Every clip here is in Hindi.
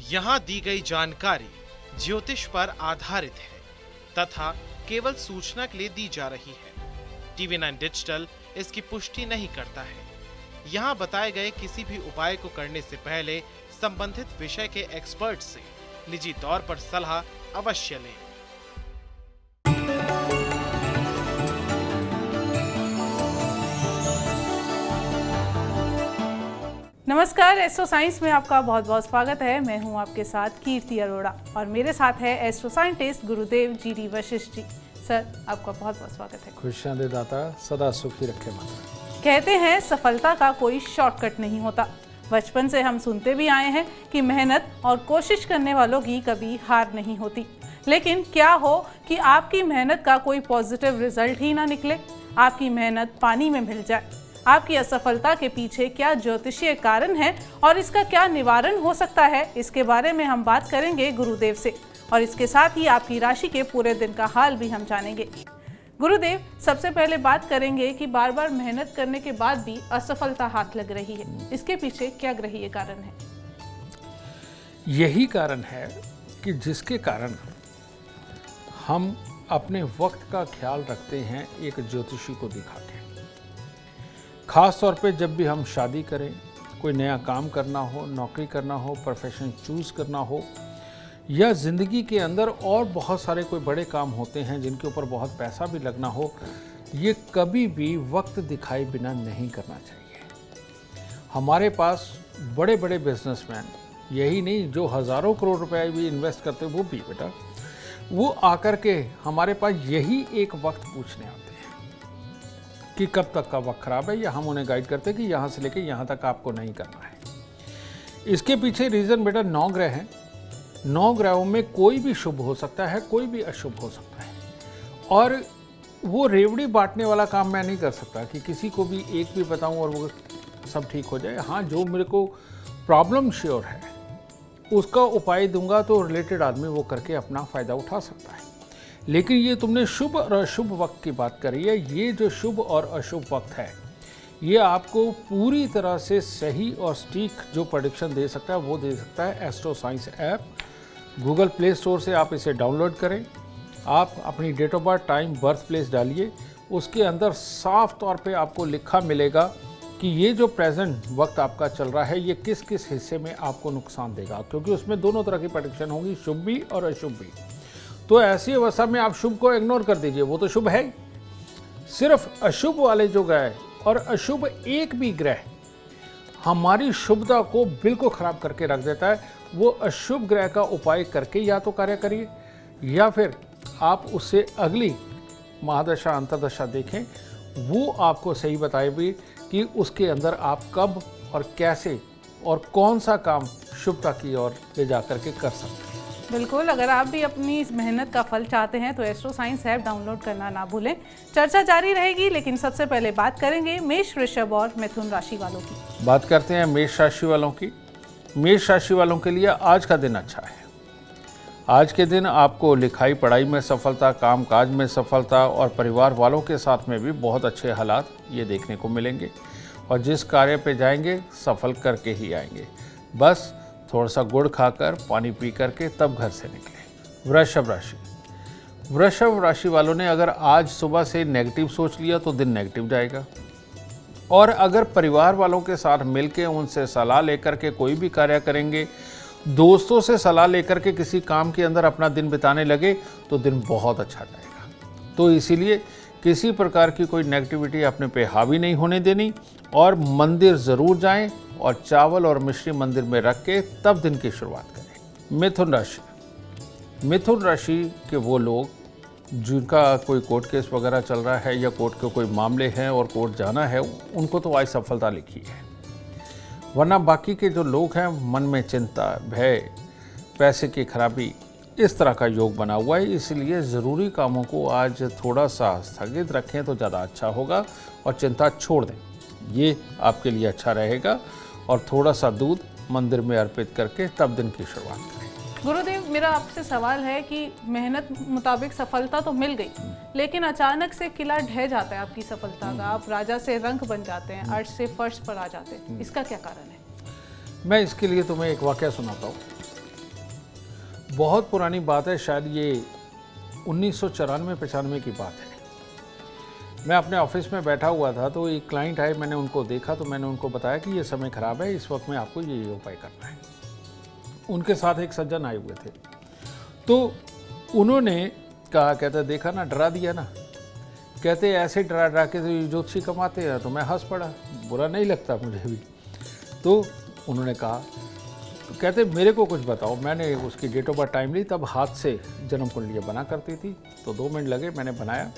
यहाँ दी गई जानकारी ज्योतिष पर आधारित है तथा केवल सूचना के लिए दी जा रही है। TV9 डिजिटल इसकी पुष्टि नहीं करता है। यहाँ बताए गए किसी भी उपाय को करने से पहले संबंधित विषय के एक्सपर्ट से निजी तौर पर सलाह अवश्य लें। नमस्कार, एस्ट्रो साइंस में आपका बहुत बहुत स्वागत है। मैं हूं आपके साथ कीर्ति अरोड़ा और मेरे साथ है एस्ट्रो साइंटिस्ट गुरुदेव जी वशिष्ठ जी। सर, आपका बहुत बहुत स्वागत है। खुशियां दे दाता, सदा सुखी रखे माता। कहते हैं सफलता का कोई शॉर्टकट नहीं होता। बचपन से हम सुनते भी आए हैं कि मेहनत और कोशिश करने वालों की कभी हार नहीं होती। लेकिन क्या हो कि आपकी मेहनत का कोई पॉजिटिव रिजल्ट ही ना निकले, आपकी मेहनत पानी में मिल जाए। आपकी असफलता के पीछे क्या ज्योतिषीय कारण है और इसका क्या निवारण हो सकता है, इसके बारे में हम बात करेंगे गुरुदेव से। और इसके साथ ही आपकी राशि के पूरे दिन का हाल भी हम जानेंगे। गुरुदेव, सबसे पहले बात करेंगे कि बार बार मेहनत करने के बाद भी असफलता हाथ लग रही है, इसके पीछे क्या ग्रहीय कारण है? यही कारण है कि जिसके कारण हम अपने वक्त का ख्याल रखते हैं एक ज्योतिषी को दिखा के। खास तौर पे जब भी हम शादी करें, कोई नया काम करना हो, नौकरी करना हो, प्रोफेशन चूज करना हो, या ज़िंदगी के अंदर और बहुत सारे कोई बड़े काम होते हैं जिनके ऊपर बहुत पैसा भी लगना हो, ये कभी भी वक्त दिखाए बिना नहीं करना चाहिए। हमारे पास बड़े बड़े बिजनेसमैन, यही नहीं जो हज़ारों करोड़ रुपए भी इन्वेस्ट करते वो भी बेटा, वो आकर के हमारे पास यही एक वक्त पूछने आते हैं कि कब तक का वक्त खराब है, या हम उन्हें गाइड करते हैं कि यहाँ से लेके यहाँ तक आपको नहीं करना है। इसके पीछे रीज़न बेटा 9 ग्रह हैं। 9 ग्रहों में कोई भी शुभ हो सकता है, कोई भी अशुभ हो सकता है। और वो रेवड़ी बांटने वाला काम मैं नहीं कर सकता कि किसी को भी एक भी बताऊं और वो सब ठीक हो जाए। हाँ, जो मेरे को प्रॉब्लम श्योर है उसका उपाय दूंगा तो रिलेटेड आदमी वो करके अपना फ़ायदा उठा सकता है। लेकिन ये तुमने शुभ और अशुभ वक्त की बात करी है। ये जो शुभ और अशुभ वक्त है, ये आपको पूरी तरह से सही और सटीक जो प्रेडिक्शन दे सकता है वो दे सकता है astro science app. Google play store से आप इसे डाउनलोड करें। आप अपनी date of birth, time, birth place डालिए। उसके अंदर साफ तौर पे आपको लिखा मिलेगा कि ये जो प्रेजेंट वक्त आपका चल रहा है ये किस किस हिस्से में आपको नुकसान देगा, क्योंकि उसमें दोनों तरह की प्रेडिक्शन होगी, शुभ भी और अशुभ भी। तो ऐसी अवस्था में आप शुभ को इग्नोर कर दीजिए, वो तो शुभ है ही। सिर्फ अशुभ वाले जो ग्रह और अशुभ एक भी ग्रह हमारी शुभता को बिल्कुल खराब करके रख देता है। वो अशुभ ग्रह का उपाय करके या तो कार्य करिए, या फिर आप उससे अगली महादशा अंतर्दशा देखें। वो आपको सही बताएगी कि उसके अंदर आप कब और कैसे और कौन सा काम शुभता की ओर ले जा करके कर सकते हैं। बिल्कुल, अगर आप भी अपनी इस मेहनत का फल चाहते हैं तो एस्ट्रो साइंस ऐप डाउनलोड करना ना भूलें। चर्चा जारी रहेगी, लेकिन सबसे पहले बात करेंगे मेष, वृषभ और मिथुन राशि वालों की। बात करते हैं मेष राशि वालों की। मेष राशि वालों के लिए आज का दिन अच्छा है। आज के दिन आपको लिखाई पढ़ाई में सफलता, काम काज में सफलता और परिवार वालों के साथ में भी बहुत अच्छे हालात ये देखने को मिलेंगे। और जिस कार्य पे जाएंगे सफल करके ही आएंगे। बस थोड़ा सा गुड़ खाकर, पानी पी करके तब घर से निकले। वृषभ राशि। वृषभ राशि वालों ने अगर आज सुबह से नेगेटिव सोच लिया तो दिन नेगेटिव जाएगा। और अगर परिवार वालों के साथ मिलके उनसे सलाह लेकर के कोई भी कार्य करेंगे, दोस्तों से सलाह लेकर के किसी काम के अंदर अपना दिन बिताने लगे तो दिन बहुत अच्छा जाएगा। तो इसीलिए किसी प्रकार की कोई नेगेटिविटी अपने पे हावी नहीं होने देनी, और मंदिर ज़रूर जाएं और चावल और मिश्री मंदिर में रख के तब दिन की शुरुआत करें। मिथुन राशि। मिथुन राशि के वो लोग जिनका कोई कोर्ट केस वगैरह चल रहा है या कोर्ट के कोई मामले हैं और कोर्ट जाना है, उनको तो आज सफलता लिखी है। वरना बाकी के जो लोग हैं मन में चिंता, भय, पैसे की खराबी, इस तरह का योग बना हुआ है। इसलिए ज़रूरी कामों को आज थोड़ा सा स्थगित रखें तो ज़्यादा अच्छा होगा और चिंता छोड़ दें, ये आपके लिए अच्छा रहेगा। और थोड़ा सा दूध मंदिर में अर्पित करके तब दिन की शुरुआत करें। गुरुदेव, मेरा आपसे सवाल है कि मेहनत मुताबिक सफलता तो मिल गई, लेकिन अचानक से किला ढह जाता है आपकी सफलता का, आप राजा से रंक बन जाते हैं, अर्श से फर्श पर आ जाते हैं, इसका क्या कारण है? मैं इसके लिए तुम्हें एक वाकया सुनाता हूँ। बहुत पुरानी बात है, शायद ये 1994-95 की बात है। मैं अपने ऑफिस में बैठा हुआ था तो एक क्लाइंट आए, मैंने उनको देखा तो मैंने उनको बताया कि ये समय ख़राब है, इस वक्त में आपको ये उपाय करना है। उनके साथ एक सज्जन आए हुए थे, तो उन्होंने कहा, कहते देखा ना, डरा दिया ना, कहते ऐसे डरा डरा के तो ज्योतिषी कमाते हैं। तो मैं हंस पड़ा, बुरा नहीं लगता मुझे भी। तो उन्होंने कहा, कहते मेरे को कुछ बताओ। मैंने उसकी डेट ऑफ बर्थ टाइम ली, तब हाथ से जन्म कुंडलियाँ बना करती थी, तो 2 मिनट लगे, मैंने बनाया।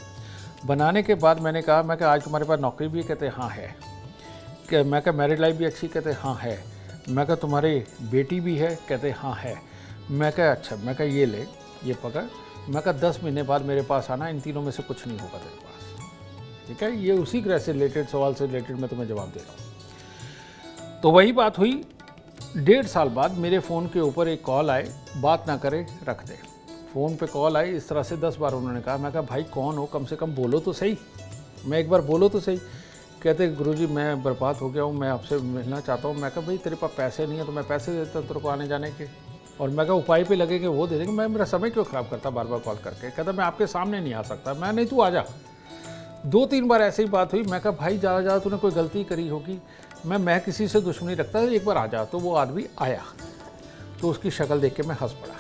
बनाने के बाद मैंने कहा, मैं कहा आज तुम्हारे पास नौकरी भी है? कहते हाँ है। मैं कहा मैरिड लाइफ भी अच्छी? कहते हाँ है। मैं कहा तुम्हारी बेटी भी है? कहते हाँ है। मैं कहा अच्छा। मैं कहा ये ले, ये पकड़। मैं कहा 10 महीने बाद मेरे पास आना, इन तीनों में से कुछ नहीं होगा तेरे पास, ठीक है? ये उसी ग्रह से रिलेटेड, सवाल से रिलेटेड मैं तुम्हें जवाब दे रहा हूँ। तो वही बात हुई। 1.5 साल बाद मेरे फ़ोन के ऊपर एक कॉल आए, बात ना करे रख दे। फ़ोन पे कॉल आई, इस तरह से 10 बार उन्होंने कहा। मैं कहा भाई कौन हो, कम से कम बोलो तो सही, मैं एक बार बोलो तो सही। कहते गुरुजी मैं बर्बाद हो गया हूँ, मैं आपसे मिलना चाहता हूँ। मैं कहा भाई तेरे पास पैसे नहीं है तो मैं पैसे देता तेरे को आने जाने के, और मैं कहा उपाय पे लगे कि वो दे देंगे, मैं मेरा समय क्यों ख़राब करता बार बार कॉल करके। कहता मैं आपके सामने नहीं आ सकता। मैं नहीं, तू आ जा। 2-3 बार ऐसी ही बात हुई। मैं कहा भाई ज़्यादा ज़्यादा तूने कोई गलती करी होगी, मैं किसी से दुश्मनी रखता, एक बार आ जा। तो वो आदमी आया, तो उसकी शक्ल देख के मैं हंस पड़ा,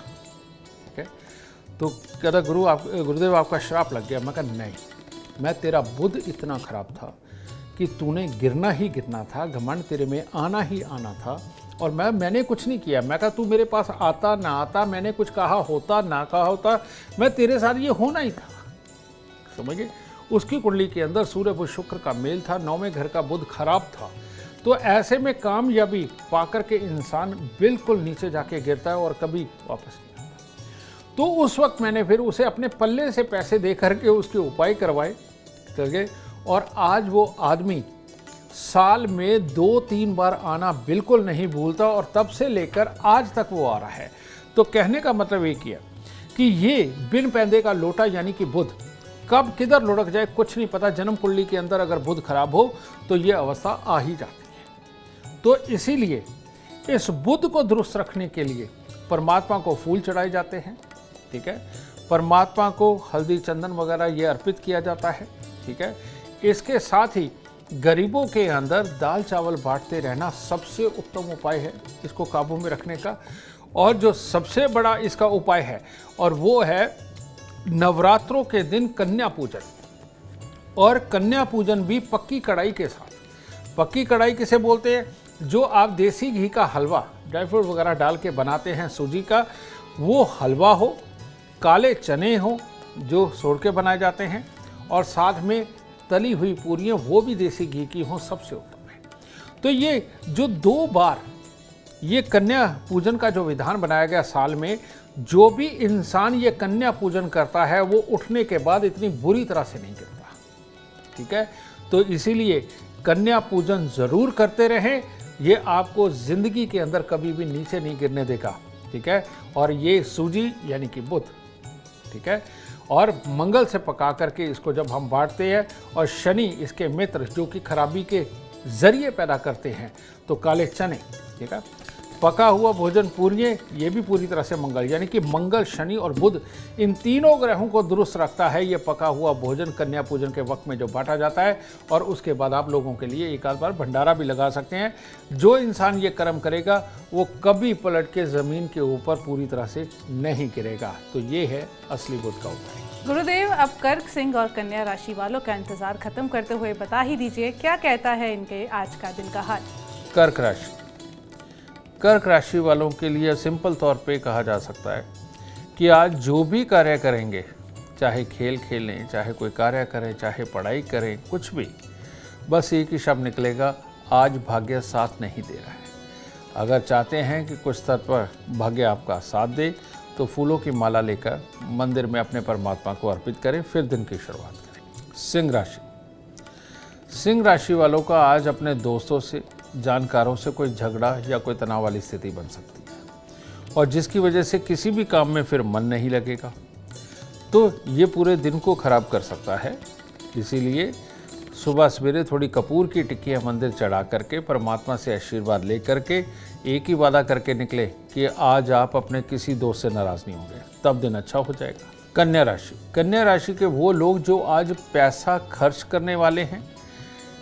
ठीक है? तो कहता गुरुदेव आपका श्राप लग गया। मैं कहा नहीं, मैं तेरा बुद्ध इतना ख़राब था कि तूने गिरना ही गिरना था, घमंड तेरे में आना ही आना था, और मैंने कुछ नहीं किया। मैं कहा तू मेरे पास आता ना आता, मैंने कुछ कहा होता ना कहा होता, मैं तेरे साथ ये होना ही था, समझिए। उसकी कुंडली के अंदर सूर्य बुध शुक्र का मेल था, 9वें घर का बुध खराब था। तो ऐसे में कामयाबी पाकर के इंसान बिल्कुल नीचे जाके गिरता है और कभी वापस नहीं आता। तो उस वक्त मैंने फिर उसे अपने पल्ले से पैसे दे करके उसके उपाय करवाए करके, और आज वो आदमी साल में 2-3 बार आना बिल्कुल नहीं भूलता, और तब से लेकर आज तक वो आ रहा है। तो कहने का मतलब ये किया कि ये बिन पैंदे का लोटा यानी कि बुध कब किधर लुढ़क जाए कुछ नहीं पता। जन्म कुंडली के अंदर अगर बुध खराब हो तो ये अवस्था आ ही जाती है। तो इसीलिए इस बुध को दुरुस्त रखने के लिए परमात्मा को फूल चढ़ाए जाते हैं, ठीक है? परमात्मा को हल्दी चंदन वगैरह ये अर्पित किया जाता है, ठीक है? इसके साथ ही गरीबों के अंदर दाल चावल बांटते रहना सबसे उत्तम उपाय है इसको काबू में रखने का। और जो सबसे बड़ा इसका उपाय है, और वो है नवरात्रों के दिन कन्या पूजन, और कन्या पूजन भी पक्की कढ़ाई के साथ। पक्की कढ़ाई किसे बोलते हैं? जो आप देसी घी का हलवा ड्राई फ्रूट वगैरह डाल के बनाते हैं, सूजी का, वो हलवा हो, काले चने हो जो सोड़ के बनाए जाते हैं, और साथ में तली हुई पूरियाँ वो भी देसी घी की हों, सबसे उत्तम है। तो ये जो 2 बार ये कन्या पूजन का जो विधान बनाया गया साल में, जो भी इंसान ये कन्या पूजन करता है वो उठने के बाद इतनी बुरी तरह से नहीं गिरता, ठीक है? तो इसीलिए कन्या पूजन ज़रूर करते रहें, ये आपको ज़िंदगी के अंदर कभी भी नीचे नहीं गिरने देगा, ठीक है? और ये सूजी यानी कि बुध, ठीक है? और मंगल से पका करके इसको जब हम बांटते हैं, और शनि इसके मित्र जो कि खराबी के ज़रिए पैदा करते हैं, तो काले चने, ठीक है? पका हुआ भोजन पूरियाँ, ये भी पूरी तरह से मंगल, यानी कि मंगल, शनि और बुध, इन तीनों ग्रहों को दुरुस्त रखता है ये पका हुआ भोजन कन्या पूजन के वक्त में जो बांटा जाता है। और उसके बाद आप लोगों के लिए एक आध बार भंडारा भी लगा सकते हैं। जो इंसान ये कर्म करेगा वो कभी पलट के ज़मीन के ऊपर पूरी तरह से नहीं गिरेगा। तो ये है असली बुध का उपाय। गुरुदेव, अब कर्क, सिंह और कन्या राशि वालों का इंतजार खत्म करते हुए बता ही दीजिए क्या कहता है इनके आज का दिन का हाल। कर्क राशि। कर्क राशि वालों के लिए सिंपल तौर पे कहा जा सकता है कि आज जो भी कार्य करेंगे, चाहे खेल खेलें, चाहे कोई कार्य करें, चाहे पढ़ाई करें, कुछ भी, बस एक ही शब्द निकलेगा, आज भाग्य साथ नहीं दे रहा है। अगर चाहते हैं कि कुछ स्तर पर भाग्य आपका साथ दे, तो फूलों की माला लेकर मंदिर में अपने परमात्मा को अर्पित करें, फिर दिन की शुरुआत करें। सिंह राशि। सिंह राशि वालों का आज अपने दोस्तों से, जानकारों से कोई झगड़ा या कोई तनाव वाली स्थिति बन सकती है, और जिसकी वजह से किसी भी काम में फिर मन नहीं लगेगा, तो ये पूरे दिन को खराब कर सकता है। इसीलिए सुबह सवेरे थोड़ी कपूर की टिक्कियाँ मंदिर चढ़ा करके परमात्मा से आशीर्वाद ले करके एक ही वादा करके निकले कि आज आप अपने किसी दोस्त से नाराज़ नहीं होंगे, तब दिन अच्छा हो जाएगा। कन्या राशि के वो लोग जो आज पैसा खर्च करने वाले हैं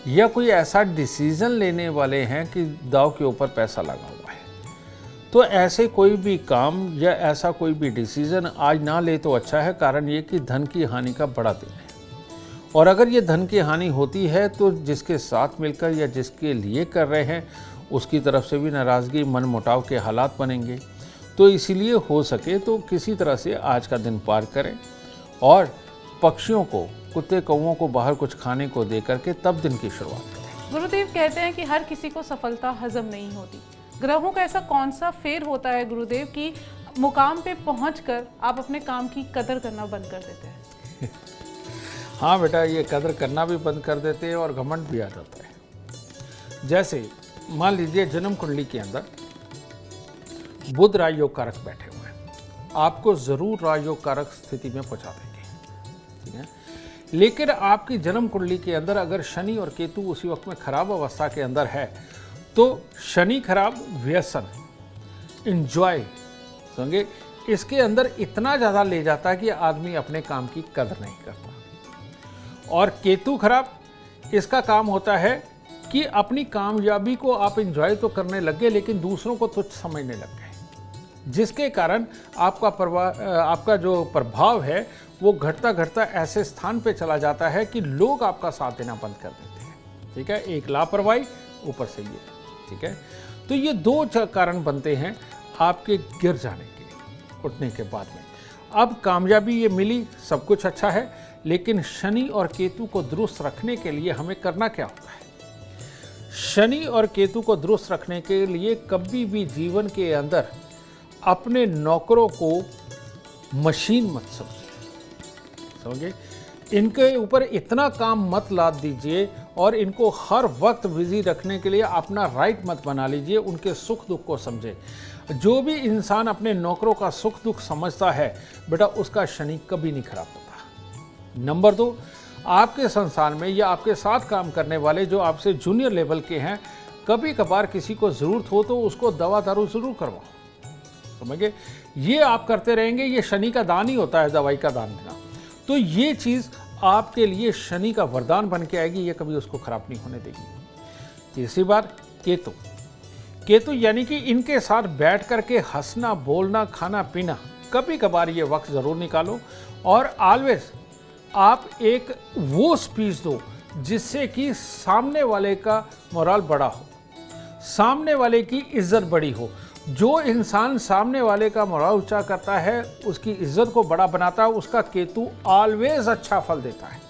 या कोई ऐसा डिसीज़न लेने वाले हैं कि दांव के ऊपर पैसा लगा हुआ है, तो ऐसे कोई भी काम या ऐसा कोई भी डिसीज़न आज ना ले तो अच्छा है। कारण ये कि धन की हानि का बड़ा दिन है, और अगर ये धन की हानि होती है तो जिसके साथ मिलकर या जिसके लिए कर रहे हैं उसकी तरफ से भी नाराज़गी, मन मुटाव के हालात बनेंगे। तो इसीलिए हो सके तो किसी तरह से आज का दिन पार करें और पक्षियों को, कुत्ते कौवों को बाहर कुछ खाने को दे करके तब दिन की शुरुआत करें। गुरुदेव कहते हैं कि हर किसी को सफलता हजम नहीं होती। ग्रहों का ऐसा कौन सा फेर होता है गुरुदेव कि मुकाम पे पहुंचकर आप अपने काम की कदर करना बंद कर देते हैं? हाँ बेटा, ये कदर करना भी बंद कर देते हैं और घमंड भी आ जाता है। जैसे मान लीजिए जन्म कुंडली के अंदर बुध राजयोग कारक बैठे हुए हैं, आपको जरूर राजयोग कारक स्थिति में पहुंचा देंगे, ठीक है। लेकिन आपकी जन्म कुंडली के अंदर अगर शनि और केतु उसी वक्त में खराब अवस्था के अंदर है तो शनि खराब, व्यसन, इंजॉय, समझे, इसके अंदर इतना ज़्यादा ले जाता है कि आदमी अपने काम की कदर नहीं करता। और केतु खराब, इसका काम होता है कि अपनी कामयाबी को आप इंजॉय तो करने लग गए लेकिन दूसरों को तुच्छ समझने लग गए, जिसके कारण आपका जो प्रभाव है वो घटता घटता ऐसे स्थान पे चला जाता है कि लोग आपका साथ देना बंद कर देते हैं, ठीक है। एक लापरवाही, ऊपर से ये, ठीक है। तो ये दो कारण बनते हैं आपके गिर जाने के, उठने के बाद में। अब कामयाबी ये मिली, सब कुछ अच्छा है, लेकिन शनि और केतु को दुरुस्त रखने के लिए हमें करना क्या होता है? शनि और केतु को दुरुस्त रखने के लिए कभी भी जीवन के अंदर अपने नौकरों को मशीन मत समझिए, इनके ऊपर इतना काम मत लाद दीजिए और इनको हर वक्त बिजी रखने के लिए अपना राइट मत बना लीजिए। उनके सुख दुख को समझे। जो भी इंसान अपने नौकरों का सुख दुख समझता है बेटा, उसका शनि कभी नहीं खराब होता। नंबर 2, आपके संस्थान में या आपके साथ काम करने वाले जो आपसे जूनियर लेवल के हैं, कभी कभार किसी को ज़रूरत हो तो उसको दवा दारू ज़रूर करवाओ, समझिए। ये आप करते रहेंगे, ये शनि का दान ही होता है, दवाई का दान देना। तो ये चीज़ आपके लिए शनि का वरदान बन के आएगी, ये कभी उसको खराब नहीं होने देगी। तीसरी बात, केतु यानी कि इनके साथ बैठ करके हंसना, बोलना, खाना पीना, कभी कभार ये वक्त ज़रूर निकालो और ऑलवेज आप एक वो स्पीच दो जिससे कि सामने वाले का मोरल बड़ा हो, सामने वाले की इज्जत बड़ी हो। जो इंसान सामने वाले का मोरल ऊंचा करता है, उसकी इज्जत को बड़ा बनाता है, उसका केतु ऑलवेज अच्छा फल देता है।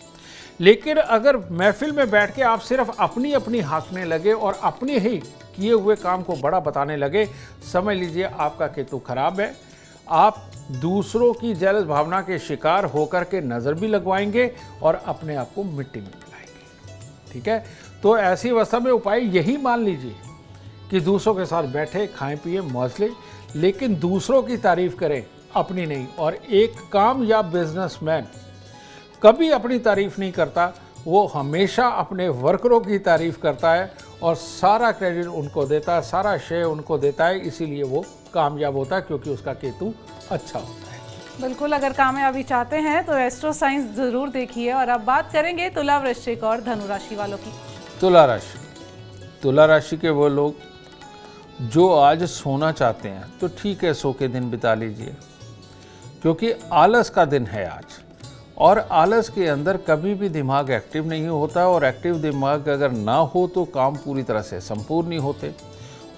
लेकिन अगर महफिल में बैठ के आप सिर्फ अपनी अपनी हाँकने लगे और अपने ही किए हुए काम को बड़ा बताने लगे, समझ लीजिए आपका केतु खराब है। आप दूसरों की जेलस भावना के शिकार होकर के नज़र भी लगवाएंगे और अपने आप को मिट्टी में मिलाएंगे, ठीक है। तो ऐसी अवस्था में उपाय यही मान लीजिए कि दूसरों के साथ बैठे, खाएं पिए, मौज लें, लेकिन दूसरों की तारीफ करें, अपनी नहीं। और एक कामयाब बिजनेसमैन कभी अपनी तारीफ नहीं करता, वो हमेशा अपने वर्करों की तारीफ करता है और सारा क्रेडिट उनको देता है, सारा श्रेय उनको देता है। इसीलिए वो कामयाब होता है, क्योंकि उसका केतु अच्छा होता है। बिल्कुल, अगर कामयाबी चाहते हैं तो एस्ट्रो साइंस जरूर देखिए। और अब बात करेंगे तुला, वृश्चिक और धनु राशि वालों की। तुला राशि के वो लोग जो आज सोना चाहते हैं तो ठीक है, सो के दिन बिता लीजिए, क्योंकि आलस का दिन है आज। और आलस के अंदर कभी भी दिमाग एक्टिव नहीं होता, और एक्टिव दिमाग अगर ना हो तो काम पूरी तरह से संपूर्ण नहीं होते।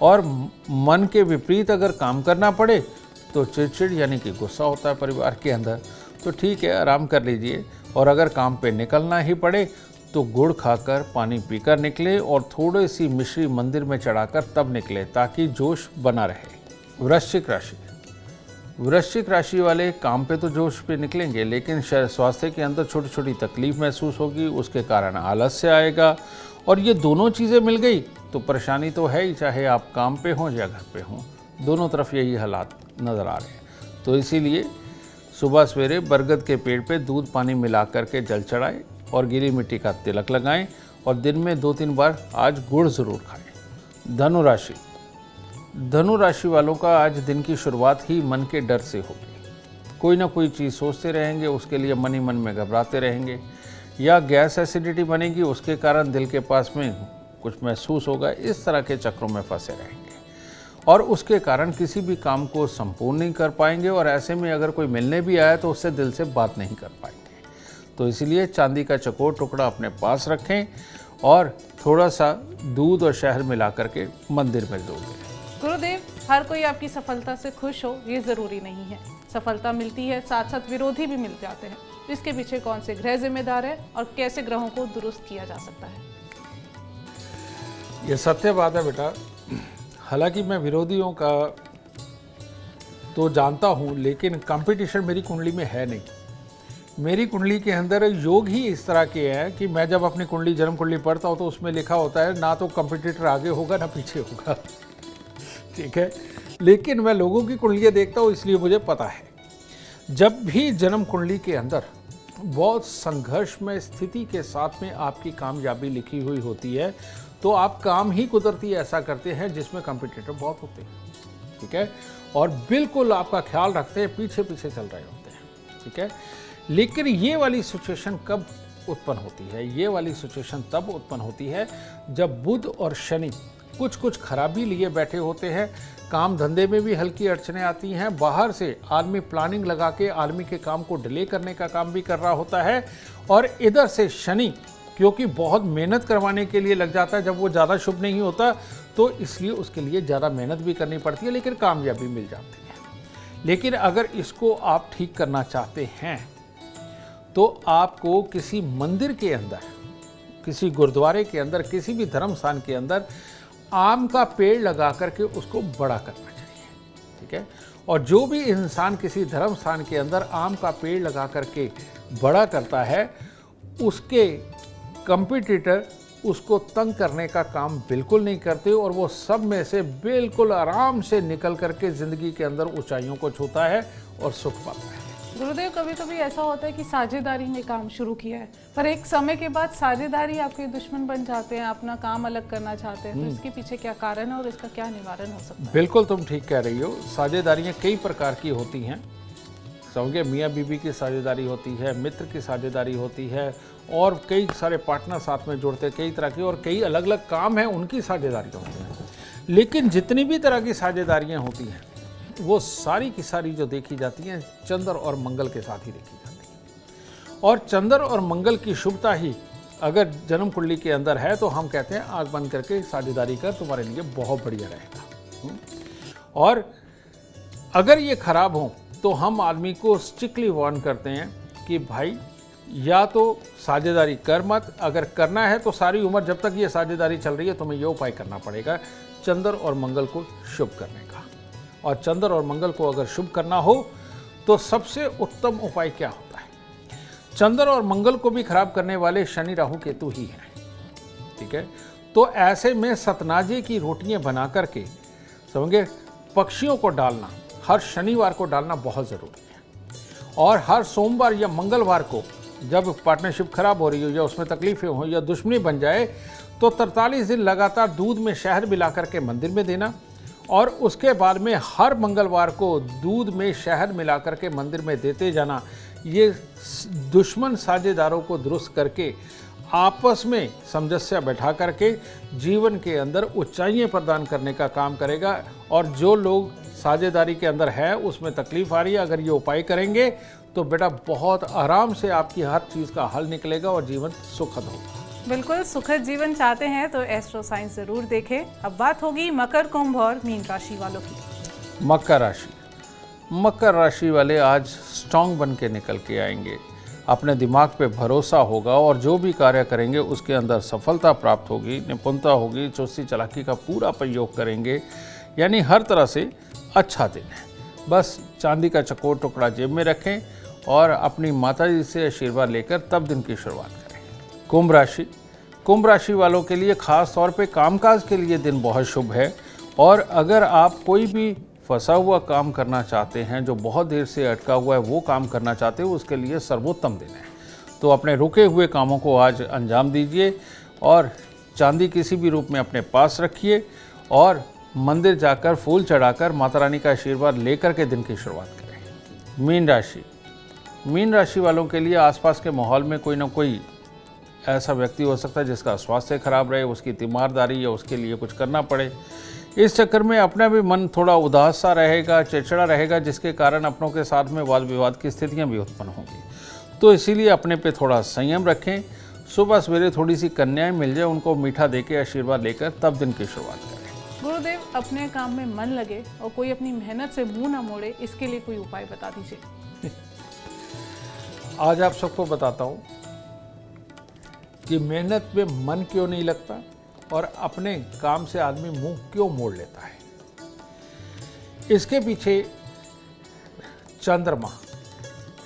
और मन के विपरीत अगर काम करना पड़े तो चिड़चिड़ यानी कि गुस्सा होता है परिवार के अंदर। तो ठीक है, आराम कर लीजिए। और अगर काम पे निकलना ही पड़े तो गुड़ खाकर, पानी पीकर निकले और थोड़ी सी मिश्री मंदिर में चढ़ाकर तब निकले, ताकि जोश बना रहे। वृश्चिक राशि वाले काम पे तो जोश पे निकलेंगे, लेकिन स्वास्थ्य के अंदर छोटी छोटी तकलीफ महसूस होगी, उसके कारण आलस्य आएगा। और ये दोनों चीज़ें मिल गई तो परेशानी तो है ही, चाहे आप काम पे हों या घर पे हों, दोनों तरफ यही हालात नज़र आ रहे हैं। तो इसीलिए सुबह सवेरे बरगद के पेड़ पे दूध पानी मिला करके जल चढ़ाएं और गीली मिट्टी का तिलक लगाएं और दिन में 2-3 बार आज गुड़ ज़रूर खाएं। धनु राशि, धनु राशि वालों का आज दिन की शुरुआत ही मन के डर से होगी। कोई ना कोई चीज़ सोचते रहेंगे, उसके लिए मन ही मन में घबराते रहेंगे, या गैस एसिडिटी बनेगी, उसके कारण दिल के पास में कुछ महसूस होगा। इस तरह के चक्रों में फंसे रहेंगे और उसके कारण किसी भी काम को संपूर्ण नहीं कर पाएंगे, और ऐसे में अगर कोई मिलने भी आया तो उससे दिल से बात नहीं कर पाएंगे। तो इसलिए चांदी का चकोर टुकड़ा अपने पास रखें और थोड़ा सा दूध और शहद मिला करके मंदिर में जोड़ दें। गुरुदेव, हर कोई आपकी सफलता से खुश हो ये ज़रूरी नहीं है। सफलता मिलती है, साथ साथ विरोधी भी मिल जाते हैं। इसके पीछे कौन से ग्रह जिम्मेदार है और कैसे ग्रहों को दुरुस्त किया जा सकता है? ये सत्य बात है बेटा। हालांकि मैं विरोधियों का तो जानता हूँ, लेकिन कंपटीशन मेरी कुंडली में है नहीं। मेरी कुंडली के अंदर योग ही इस तरह के हैं कि मैं जब अपनी कुंडली, जन्म कुंडली पढ़ता हूँ तो उसमें लिखा होता है ना तो कंपटीटर आगे होगा ना पीछे होगा। ठीक है, लेकिन मैं लोगों की कुंडलियाँ देखता हूँ, इसलिए मुझे पता है जब भी जन्म कुंडली के अंदर बहुत संघर्ष में स्थिति के साथ में आपकी कामयाबी लिखी हुई होती है, तो आप काम ही कुदरती ऐसा करते हैं जिसमें कंपटीटर बहुत होते हैं। ठीक है, और बिल्कुल आपका ख्याल रखते हैं, पीछे पीछे चल रहे होते हैं। ठीक है, लेकिन ये वाली सिचुएशन कब उत्पन्न होती है? ये वाली सिचुएशन तब उत्पन्न होती है जब बुध और शनि कुछ कुछ खराबी लिए बैठे होते हैं। काम धंधे में भी हल्की अड़चने आती हैं। बाहर से आदमी प्लानिंग लगा के आदमी के काम को डिले करने का काम भी कर रहा होता है, और इधर से शनि क्योंकि बहुत मेहनत करवाने के लिए लग जाता है जब वो ज़्यादा शुभ नहीं होता, तो इसलिए उसके लिए ज़्यादा मेहनत भी करनी पड़ती है, लेकिन कामयाबी मिल जाती है। लेकिन अगर इसको आप ठीक करना चाहते हैं तो आपको किसी मंदिर के अंदर, किसी गुरुद्वारे के अंदर, किसी भी धर्म स्थान के अंदर आम का पेड़ लगा करके उसको बड़ा करना चाहिए। ठीक है, और जो भी इंसान किसी धर्म स्थान के अंदर आम का पेड़ लगा करके बड़ा करता है, उसके कंपटीटर उसको तंग करने का काम बिल्कुल नहीं करते, और वो सब में से बिल्कुल आराम से निकल करके ज़िंदगी के अंदर ऊंचाइयों को छूता है और सुख पाता है। गुरुदेव, कभी कभी ऐसा होता है कि साझेदारी में काम शुरू किया है, पर एक समय के बाद साझेदारी आपके दुश्मन बन जाते हैं, अपना काम अलग करना चाहते हैं, तो इसके पीछे क्या कारण है और इसका क्या निवारण हो सकता है? बिल्कुल तुम ठीक कह रही हो। साझेदारियाँ कई प्रकार की होती हैं। समझे, मियाँ बीबी की साझेदारी होती है, मित्र की साझेदारी होती है, और कई सारे पार्टनर साथ में जुड़ते हैं, कई तरह की, और कई अलग अलग काम हैं उनकी साझेदारियाँ होती हैं। लेकिन जितनी भी तरह की साझेदारियाँ होती हैं वो सारी की सारी जो देखी जाती हैं चंद्र और मंगल के साथ ही देखी जाती है। और चंद्र और मंगल की शुभता ही अगर जन्म कुंडली के अंदर है तो हम कहते हैं आँख बंद करके साझेदारी कर, तुम्हारे लिए बहुत बढ़िया रहेगा। और अगर ये खराब हो तो हम आदमी को स्ट्रिक्टली वार्न करते हैं कि भाई या तो साझेदारी कर मत, अगर करना है तो सारी उम्र जब तक ये साझेदारी चल रही है तुम्हें ये उपाय करना पड़ेगा चंद्र और मंगल को शुभ करने का। और चंद्र और मंगल को अगर शुभ करना हो तो सबसे उत्तम उपाय क्या होता है? चंद्र और मंगल को भी खराब करने वाले शनि राहु केतु ही हैं। ठीक है, तो ऐसे में सतनाजे की रोटियां बना करके, समझे, पक्षियों को डालना, हर शनिवार को डालना बहुत ज़रूरी है। और हर सोमवार या मंगलवार को जब पार्टनरशिप खराब हो रही हो या उसमें तकलीफें हो या दुश्मनी बन जाए, तो 43 दिन लगातार दूध में शहद मिला करके मंदिर में देना, और उसके बाद में हर मंगलवार को दूध में शहद मिला करके मंदिर में देते जाना। ये दुश्मन साझेदारों को दुरुस्त करके आपस में सामंजस्य बैठा करके जीवन के अंदर ऊंचाइयां प्रदान करने का काम करेगा। और जो लोग साझेदारी के अंदर है उसमें तकलीफ आ रही है, अगर ये उपाय करेंगे तो बेटा बहुत आराम से आपकी हर चीज़ का हल निकलेगा और जीवन सुखद होगा। बिल्कुल, सुखद जीवन चाहते हैं तो एस्ट्रो साइंस जरूर देखें। अब बात होगी मकर, कुंभ और मीन राशि वालों की। मकर राशि, मकर राशि वाले आज स्ट्रांग बन के निकल के आएंगे। अपने दिमाग पे भरोसा होगा और जो भी कार्य करेंगे उसके अंदर सफलता प्राप्त होगी, निपुणता होगी, चुस्ती चालाकी का पूरा प्रयोग करेंगे। यानी हर तरह से अच्छा दिन है। बस चांदी का चकोर टुकड़ा जेब में रखें और अपनी माता जी से आशीर्वाद लेकर तब दिन की शुरुआत करें। कुंभ राशि, कुंभ राशि वालों के लिए खास तौर पे कामकाज के लिए दिन बहुत शुभ है। और अगर आप कोई भी फंसा हुआ काम करना चाहते हैं, जो बहुत देर से अटका हुआ है वो काम करना चाहते हो, उसके लिए सर्वोत्तम दिन है। तो अपने रुके हुए कामों को आज अंजाम दीजिए और चांदी किसी भी रूप में अपने पास रखिए और मंदिर जाकर फूल चढ़ाकर माता रानी का आशीर्वाद लेकर के दिन की शुरुआत करें। मीन राशि वालों के लिए आसपास के माहौल में कोई ना कोई ऐसा व्यक्ति हो सकता है जिसका स्वास्थ्य खराब रहे, उसकी तीमारदारी या उसके लिए कुछ करना पड़े। इस चक्कर में अपना भी मन थोड़ा उदास सा रहेगा, चिड़चिड़ा रहेगा, जिसके कारण अपनों के साथ में वाद विवाद की स्थितियां भी उत्पन्न होंगी। तो इसीलिए अपने पे थोड़ा संयम रखें। सुबह सवेरे थोड़ी सी कन्याएं मिल जाए, उनको मीठा देके आशीर्वाद लेकर तब दिन की शुरुआत करें। गुरुदेव, अपने काम में मन लगे और कोई अपनी मेहनत से मुंह ना मोड़े, इसके लिए कोई उपाय बता दीजिए। आज आप सबको बताता हूँ कि मेहनत में मन क्यों नहीं लगता और अपने काम से आदमी मुंह क्यों मोड़ लेता है। इसके पीछे चंद्रमा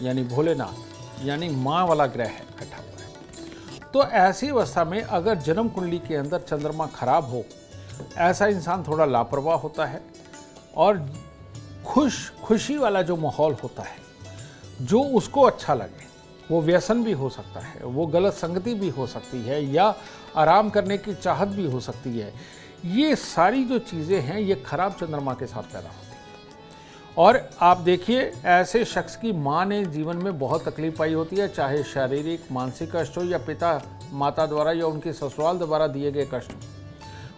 यानी भोलेनाथ यानी माँ वाला ग्रह है बैठा हुआ है। तो ऐसी अवस्था में अगर जन्म कुंडली के अंदर चंद्रमा खराब हो, ऐसा इंसान थोड़ा लापरवाह होता है और खुशी वाला जो माहौल होता है, जो उसको अच्छा लगे, वो व्यसन भी हो सकता है, वो गलत संगति भी हो सकती है, या आराम करने की चाहत भी हो सकती है। ये सारी जो चीज़ें हैं ये खराब चंद्रमा के साथ पैदा होती हैं। और आप देखिए, ऐसे शख्स की माँ ने जीवन में बहुत तकलीफ पाई होती है, चाहे शारीरिक मानसिक कष्ट हो या पिता माता द्वारा या उनके ससुराल द्वारा दिए गए कष्ट हो।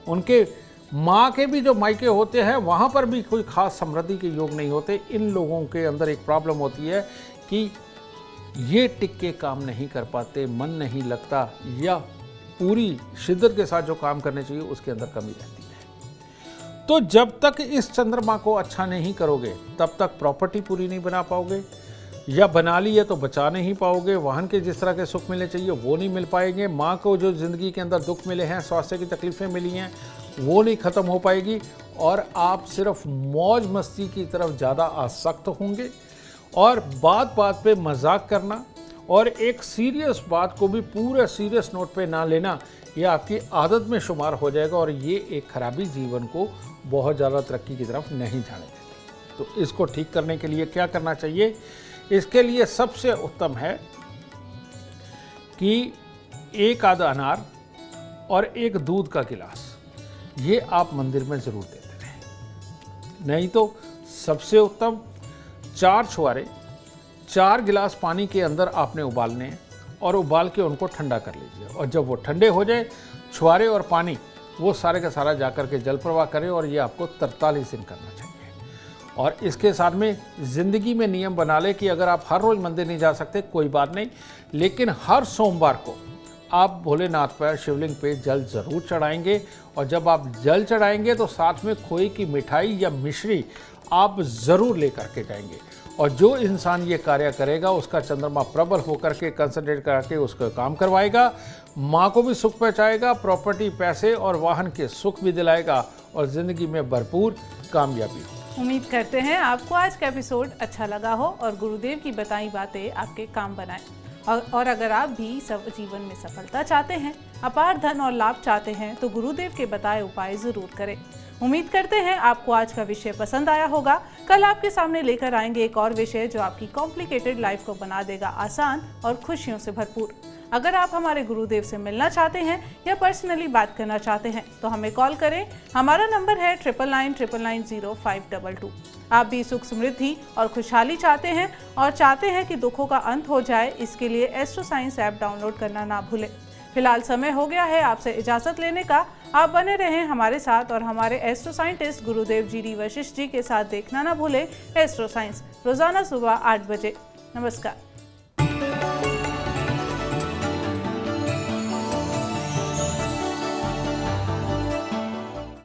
उनके माँ के भी जो मायके होते हैं वहाँ पर भी कोई खास समृद्धि के योग नहीं होते। इन लोगों के अंदर एक प्रॉब्लम होती है कि ये टिक के काम नहीं कर पाते, मन नहीं लगता, या पूरी शिद्दत के साथ जो काम करने चाहिए उसके अंदर कमी रहती है। तो जब तक इस चंद्रमा को अच्छा नहीं करोगे तब तक प्रॉपर्टी पूरी नहीं बना पाओगे, या बना ली है तो बचा नहीं पाओगे। वाहन के जिस तरह के सुख मिलने चाहिए वो नहीं मिल पाएंगे। माँ को जो ज़िंदगी के अंदर दुख मिले हैं, स्वास्थ्य की तकलीफ़ें मिली हैं, वो नहीं ख़त्म हो पाएगी और आप सिर्फ मौज मस्ती की तरफ ज़्यादा आसक्त होंगे। और बात बात पे मजाक करना और एक सीरियस बात को भी पूरे सीरियस नोट पे ना लेना, ये आपकी आदत में शुमार हो जाएगा और ये एक खराबी जीवन को बहुत ज़्यादा तरक्की की तरफ नहीं जाने देती। तो इसको ठीक करने के लिए क्या करना चाहिए? इसके लिए सबसे उत्तम है कि एक आधा अनार और एक दूध का गिलास ये आप मंदिर में ज़रूर देते रहें। नहीं तो सबसे उत्तम 4 छुआरे 4 गिलास पानी के अंदर आपने उबालने हैं और उबाल के उनको ठंडा कर लीजिए। और जब वो ठंडे हो जाए, छुआरे और पानी वो सारे का सारा जाकर के जल प्रवाह करें और ये आपको 43 दिन करना चाहिए। और इसके साथ में ज़िंदगी में नियम बना ले कि अगर आप हर रोज़ मंदिर नहीं जा सकते कोई बात नहीं, लेकिन हर सोमवार को आप भोलेनाथ पर शिवलिंग पे जल ज़रूर चढ़ाएंगे। और जब आप जल चढ़ाएंगे तो साथ में खोए की मिठाई या मिश्री आप ज़रूर लेकर के जाएंगे। और जो इंसान ये कार्य करेगा उसका चंद्रमा प्रबल होकर के कंसंट्रेट करके उसका काम करवाएगा, माँ को भी सुख पहुँचाएगा, प्रॉपर्टी, पैसे और वाहन के सुख भी दिलाएगा और ज़िंदगी में भरपूर कामयाबी हो। उम्मीद करते हैं आपको आज का एपिसोड अच्छा लगा हो और गुरुदेव की बताई बातें आपके काम बनाएं। और अगर आप भी सब जीवन में सफलता चाहते हैं, अपार धन और लाभ चाहते हैं, तो गुरुदेव के बताए उपाय जरूर करें। उम्मीद करते हैं आपको आज का विषय पसंद आया होगा। कल आपके सामने लेकर आएंगे एक और विषय जो आपकी कॉम्प्लिकेटेड लाइफ को बना देगा आसान और खुशियों से भरपूर। अगर आप हमारे गुरुदेव से मिलना चाहते हैं या पर्सनली बात करना चाहते हैं तो हमें कॉल करें। हमारा नंबर है 9999900522। आप भी सुख समृद्धि और खुशहाली चाहते हैं और चाहते हैं कि दुखों का अंत हो जाए, इसके लिए एस्ट्रो साइंस ऐप डाउनलोड करना ना भूलें। फिलहाल समय हो गया है आपसे इजाज़त लेने का। आप बने रहें हमारे साथ और हमारे एस्ट्रो साइंटिस्ट गुरुदेव जी वशिष्ठ जी के साथ देखना ना भूलें एस्ट्रो साइंस, रोज़ाना सुबह 8 बजे। नमस्कार।